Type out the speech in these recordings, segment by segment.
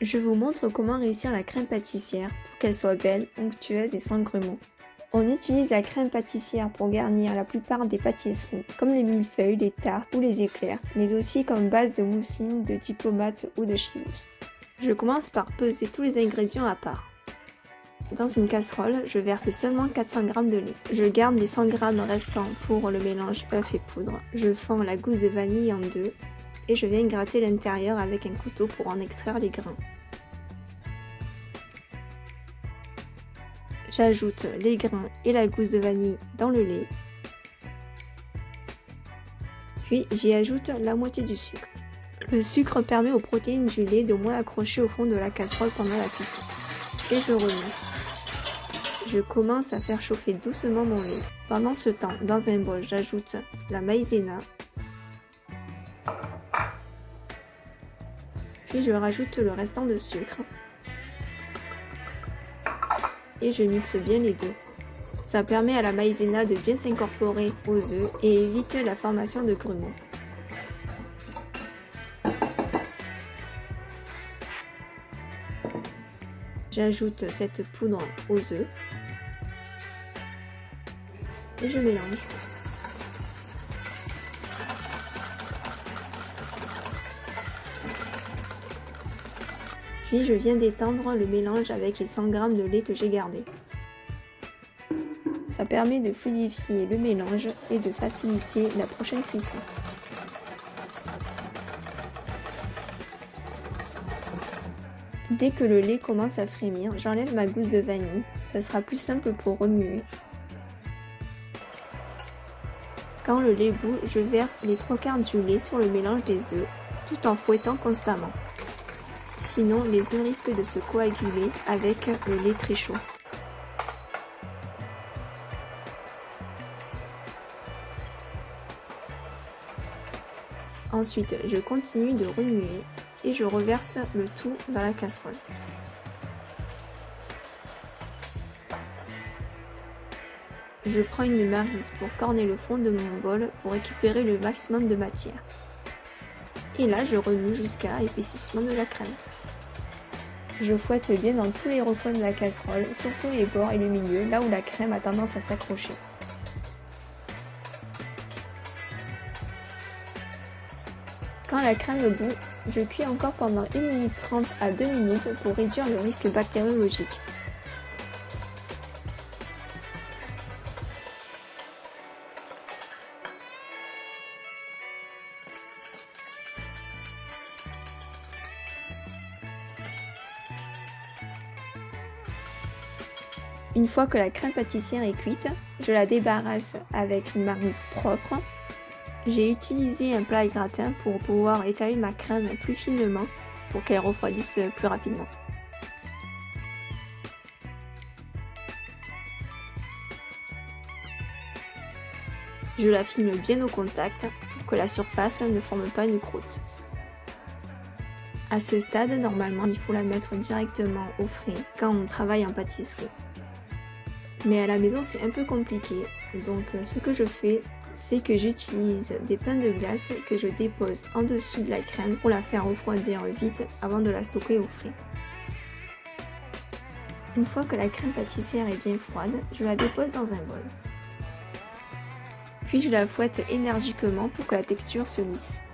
Je vous montre comment réussir la crème pâtissière pour qu'elle soit belle, onctueuse et sans grumeaux. On utilise la crème pâtissière pour garnir la plupart des pâtisseries, comme les millefeuilles, les tartes ou les éclairs, mais aussi comme base de mousseline, de diplomate ou de chibouste. Je commence par peser tous les ingrédients à part. Dans une casserole, je verse seulement 400 g de lait. Je garde les 100 g restants pour le mélange œuf et poudre. Je fends la gousse de vanille en deux et je viens gratter l'intérieur avec un couteau pour en extraire les grains. J'ajoute les grains et la gousse de vanille dans le lait. Puis j'y ajoute la moitié du sucre. Le sucre permet aux protéines du lait de moins accrocher au fond de la casserole pendant la cuisson. Et je remue. Je commence à faire chauffer doucement mon lait. Pendant ce temps, dans un bol, j'ajoute la maïzena. Puis je rajoute le restant de sucre. Et je mixe bien les deux. Ça permet à la maïzena de bien s'incorporer aux œufs et évite la formation de grumeaux. J'ajoute cette poudre aux œufs et je mélange. Puis je viens d'étendre le mélange avec les 100 g de lait que j'ai gardé. Ça permet de fluidifier le mélange et de faciliter la prochaine cuisson. Dès que le lait commence à frémir, j'enlève ma gousse de vanille. Ça sera plus simple pour remuer. Quand le lait bout, je verse les 3/4 du lait sur le mélange des œufs, tout en fouettant constamment. Sinon, les œufs risquent de se coaguler avec le lait très chaud. Ensuite, je continue de remuer et je reverse le tout dans la casserole. Je prends une maryse pour corner le fond de mon bol pour récupérer le maximum de matière. Et là, je remue jusqu'à épaississement de la crème. Je fouette bien dans tous les recoins de la casserole, surtout les bords et le milieu, là où la crème a tendance à s'accrocher. Quand la crème bout, je cuis encore pendant 1 minute 30 à 2 minutes pour réduire le risque bactériologique. Une fois que la crème pâtissière est cuite, je la débarrasse avec une maryse propre. J'ai utilisé un plat à gratin pour pouvoir étaler ma crème plus finement pour qu'elle refroidisse plus rapidement. Je la filme bien au contact pour que la surface ne forme pas une croûte. À ce stade, normalement, il faut la mettre directement au frais quand on travaille en pâtisserie. Mais à la maison, c'est un peu compliqué, donc ce que je fais, c'est que j'utilise des pains de glace que je dépose en dessous de la crème pour la faire refroidir vite avant de la stocker au frais. Une fois que la crème pâtissière est bien froide, je la dépose dans un bol. Puis je la fouette énergiquement pour que la texture se lisse.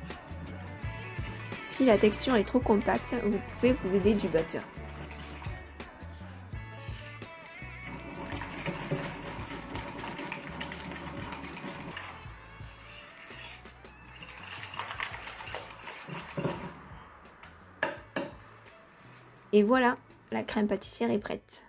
Si la texture est trop compacte, vous pouvez vous aider du batteur. Et voilà, la crème pâtissière est prête.